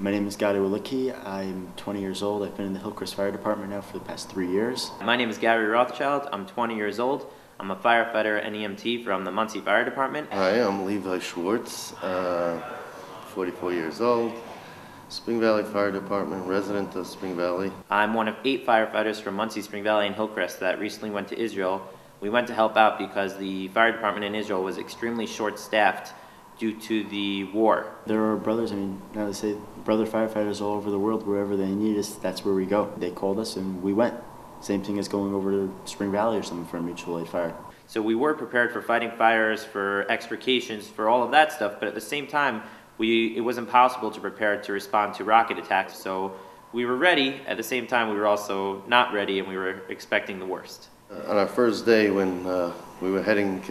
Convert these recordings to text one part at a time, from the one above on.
My name is Gary Walicki. I'm 20 years old. I've been in the Hillcrest Fire Department now for the past 3 years. My name is Gary Rothschild. I'm 20 years old. I'm a firefighter and EMT from the Muncie Fire Department. Hi, I'm Levi Schwartz, 44 years old, Spring Valley Fire Department, resident of Spring Valley. I'm one of 8 firefighters from Muncie, Spring Valley, and Hillcrest that recently went to Israel. We went to help out because the fire department in Israel was extremely short-staffed due to the war. There are brothers, now they say brother firefighters all over the world. Wherever they need us, that's where we go. They called us and we went. Same thing as going over to Spring Valley or something for a mutual aid fire. So we were prepared for fighting fires, for extrications, for all of that stuff, but at the same time, it was impossible to prepare to respond to rocket attacks. So we were ready. At the same time, we were also not ready, and we were expecting the worst. On our first day, when we were heading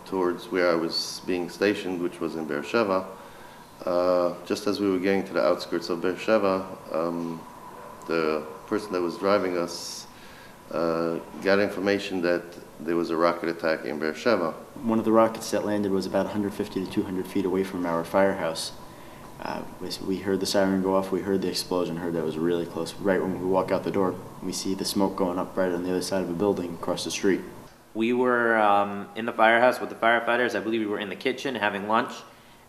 towards where I was being stationed, which was in Beersheba, just as we were getting to the outskirts of Beersheba, the person that was driving us got information that there was a rocket attack in Beersheba. One of the rockets that landed was about 150 to 200 feet away from our firehouse. We heard the siren go off, we heard the explosion, heard that it was really close. Right when we walk out the door, we see the smoke going up right on the other side of the building across the street. We were in the firehouse with the firefighters. I believe we were in the kitchen having lunch,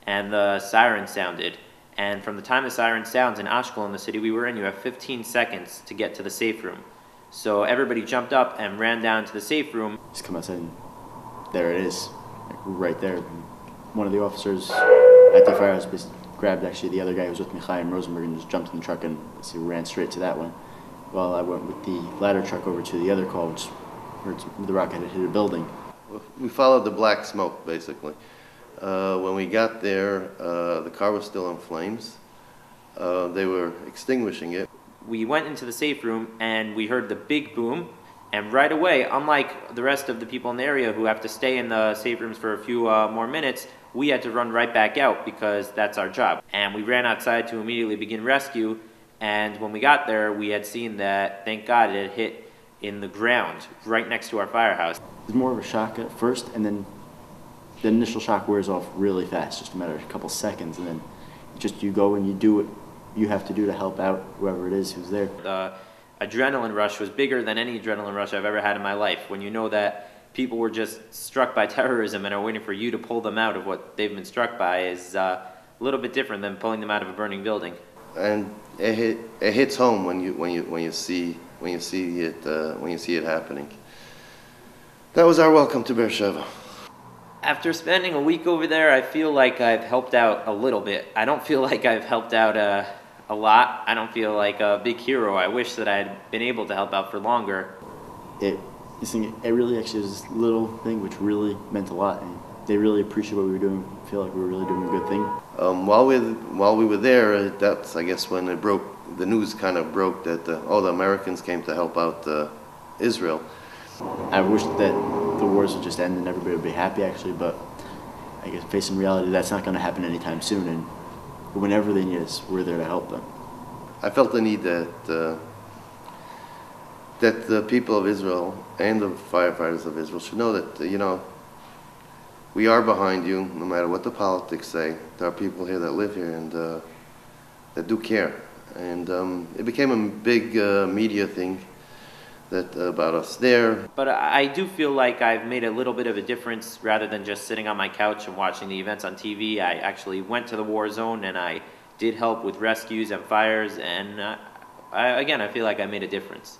and the siren sounded. And from the time the siren sounds in Ashkelon, the city we were in, you have 15 seconds to get to the safe room. So everybody jumped up and ran down to the safe room. Just come outside and there it is, like right there. One of the officers at the firehouse grabbed actually the other guy who was with me, Chaim Rosenberg, and just jumped in the truck and he ran straight to that one. Well, I went with the ladder truck over to the other call, which where the rocket had hit a building. We followed the black smoke, basically. When we got there, the car was still in flames. They were extinguishing it. We went into the safe room and we heard the big boom, and right away, unlike the rest of the people in the area who have to stay in the safe rooms for a few more minutes, we had to run right back out because that's our job. And we ran outside to immediately begin rescue, and when we got there, we had seen that, thank God, it had hit in the ground right next to our firehouse. It was more of a shock at first, and then the initial shock wears off really fast, just a matter of a couple seconds, and then just you go and you do what you have to do to help out whoever it is who's there. The adrenaline rush was bigger than any adrenaline rush I've ever had in my life. When you know that people were just struck by terrorism and are waiting for you to pull them out of what they've been struck by is a little bit different than pulling them out of a burning building. And it hits home when you see it happening. That was our welcome to Beersheba. After spending a week over there, I feel like I've helped out a little bit. I don't feel like I've helped out a lot. I don't feel like a big hero. I wish that I had been able to help out for longer. It really actually was this little thing which really meant a lot, and they really appreciate what we were doing. I feel like we were really doing a good thing. While we were there, that's, I guess, when the news kind of broke that the Americans came to help out Israel. I wish that the wars would just end and everybody would be happy, actually, but I guess facing reality, that's not going to happen anytime soon, and whenever they need us, we're there to help them. I felt the need that the people of Israel and the firefighters of Israel should know that, we are behind you, no matter what the politics say. There are people here that live here and that do care. And it became a big media thing about us there. But I do feel like I've made a little bit of a difference rather than just sitting on my couch and watching the events on TV. I actually went to the war zone and I did help with rescues and fires, and again, I feel like I made a difference.